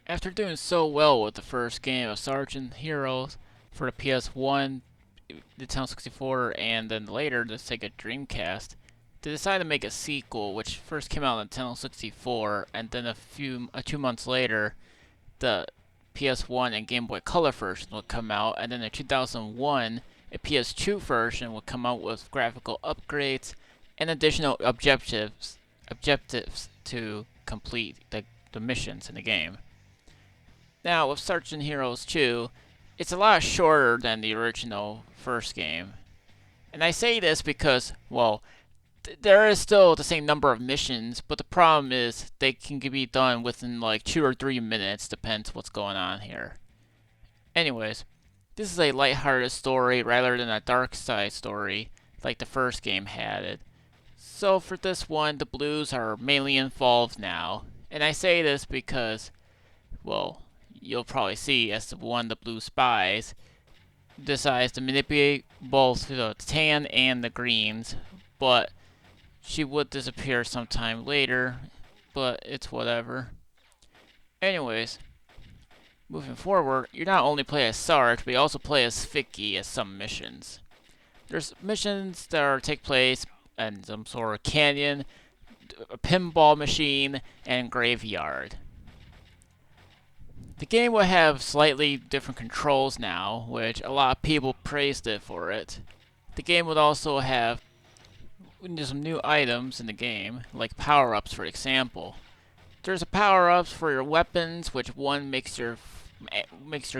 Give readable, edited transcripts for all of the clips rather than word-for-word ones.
After doing so well with the first game of Sarge Heroes for the PS1, the Nintendo 64, and then later the Sega Dreamcast, they decided to make a sequel, which first came out on Nintendo 64, and then 2 months later, the PS1 and Game Boy Color version would come out, and then in 2001, a PS2 version would come out with graphical upgrades and additional objectives to complete the missions in the game. Now, with Sergeant Heroes 2, it's a lot shorter than the original first game. And I say this because, well, there is still the same number of missions, but the problem is they can be done within like 2 or 3 minutes, depends what's going on here. Anyways, this is a lighthearted story rather than a dark side story like the first game had it. So for this one, the blues are mainly involved now. And I say this because, well, you'll probably see as the one of the blue spies decides to manipulate both the tan and the greens, but she would disappear sometime later, but it's whatever. Anyways, moving forward, you not only play as Sarge, but you also play as Vicky as some missions. There's missions that take place in some sort of canyon, a pinball machine, and graveyard. The game will have slightly different controls now, which a lot of people praised it for it. The game would also have some new items in the game, like power-ups for example. There's a power-ups for your weapons, which one makes your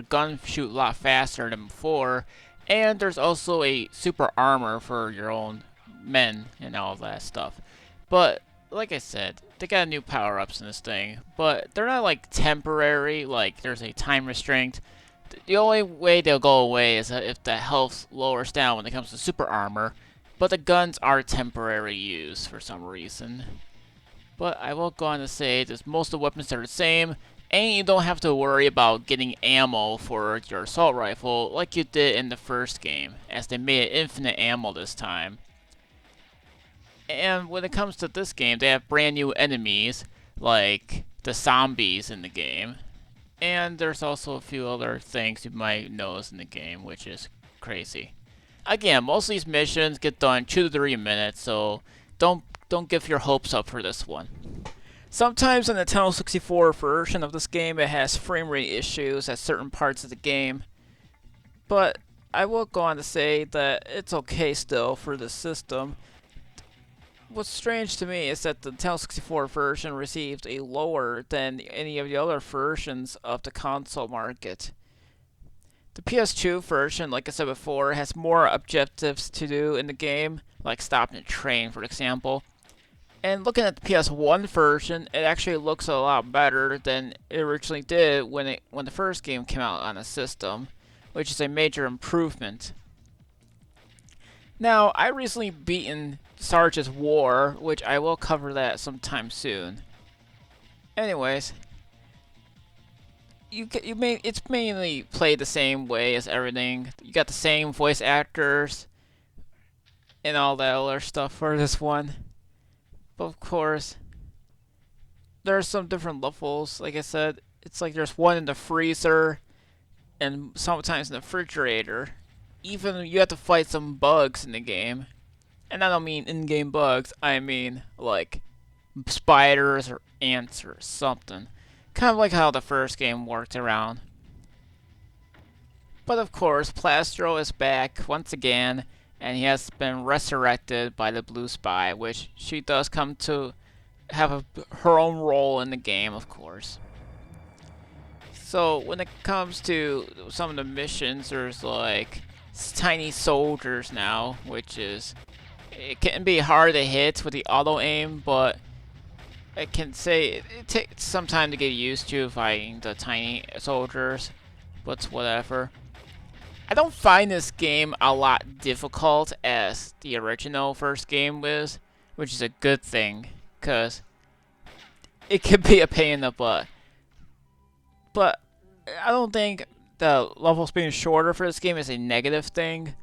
gun shoot a lot faster than before, and there's also a super armor for your own men and all that stuff. But like I said, they got new power-ups in this thing, but they're not like temporary, like there's a time restraint. The only way they'll go away is if the health lowers down when it comes to super armor, but the guns are temporary use for some reason. But I will go on to say that most of the weapons are the same, and you don't have to worry about getting ammo for your assault rifle like you did in the first game, as they made infinite ammo this time. And when it comes to this game, they have brand new enemies, like the zombies in the game. And there's also a few other things you might notice in the game, which is crazy. Again, most of these missions get done 2 to 3 minutes, so don't give your hopes up for this one. Sometimes in the Nintendo 64 version of this game, it has frame rate issues at certain parts of the game, but I will go on to say that it's okay still for the system. What's strange to me is that the Nintendo 64 version received a lower than any of the other versions of the console market. The PS2 version, like I said before, has more objectives to do in the game, like stopping a train, for example. And looking at the PS1 version, it actually looks a lot better than it originally did when the first game came out on the system, which is a major improvement. Now, I recently beaten Sarge's War, which I will cover that sometime soon. Anyways, it's mainly played the same way as everything. You got the same voice actors and all that other stuff for this one. But of course, there's some different levels. Like I said, it's like there's one in the freezer and sometimes in the refrigerator. Even you have to fight some bugs in the game. And I don't mean in-game bugs, I mean like spiders or ants or something. Kind of like how the first game worked around. But of course, Plastro is back once again, and he has been resurrected by the Blue Spy, which she does come to have her own role in the game, of course. So when it comes to some of the missions, there's like tiny soldiers now, which is it can be hard to hit with the auto aim, but I can say it takes some time to get used to fighting the tiny soldiers, but whatever. I don't find this game a lot difficult as the original first game was, which is a good thing, because it can be a pain in the butt. But I don't think the levels being shorter for this game is a negative thing.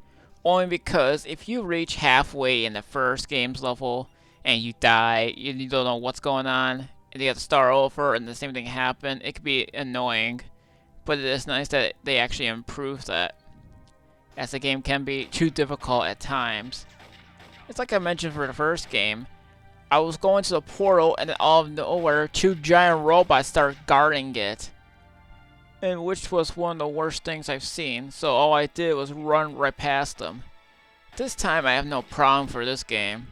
Only because if you reach halfway in the first game's level and you die, you don't know what's going on, and you have to start over and the same thing happened, it could be annoying. But it is nice that they actually improved that, as the game can be too difficult at times. It's like I mentioned for the first game. I was going to the portal and then all of nowhere, two giant robots start guarding it. And which was one of the worst things I've seen, so all I did was run right past them. This time I have no problem for this game.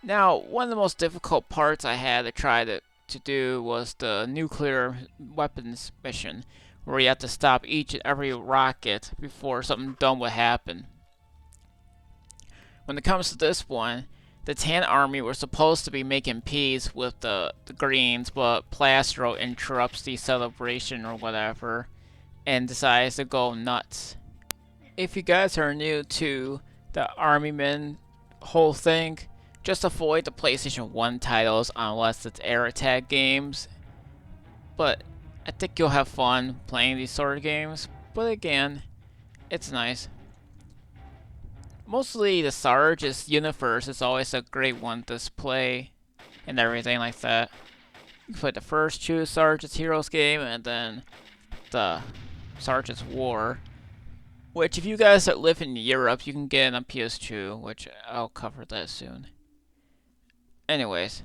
Now, one of the most difficult parts I had to try to do was the nuclear weapons mission, where you have to stop each and every rocket before something dumb would happen. When it comes to this one, the Tan Army were supposed to be making peace with the Greens, but Plastro interrupts the celebration or whatever and decides to go nuts. If you guys are new to the Army Men whole thing, just avoid the PlayStation 1 titles unless it's air attack games. But I think you'll have fun playing these sort of games. But again, it's nice. Mostly the Sarge's universe is always a great one to play and everything like that. You can play the first two Sarge's Heroes game and then the Sarge's War. Which if you guys that live in Europe, you can get on PS2, which I'll cover that soon. Anyways,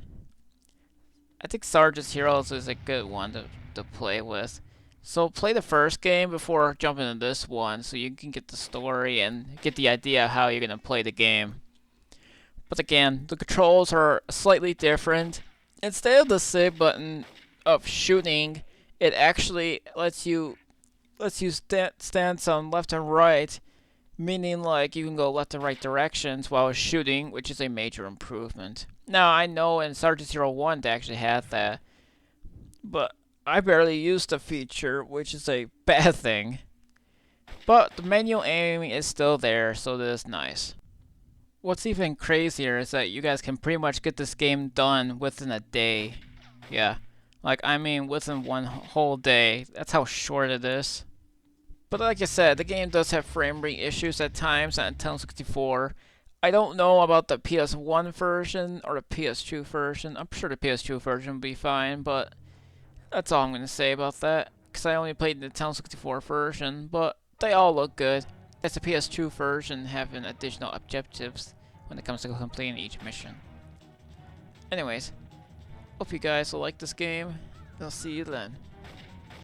I think Sarge's Heroes is a good one to play with. So play the first game before jumping into this one so you can get the story and get the idea of how you're going to play the game. But again, the controls are slightly different. Instead of the SIG button of shooting, it actually lets you stance on left and right, meaning like you can go left and right directions while shooting, which is a major improvement. Now I know in Sarge's Hero 1 they actually had that, but I barely used the feature, which is a bad thing. But the manual aiming is still there, so that is nice. What's even crazier is that you guys can pretty much get this game done within a day. Yeah, like I mean within one whole day. That's how short it is. But like I said, the game does have frame rate issues at times on Nintendo 64. I don't know about the PS1 version or the PS2 version. I'm sure the PS2 version will be fine, but that's all I'm going to say about that, because I only played the Nintendo 64 version, but they all look good. As the PS2 version having additional objectives when it comes to completing each mission. Anyways, hope you guys will like this game. I'll see you then.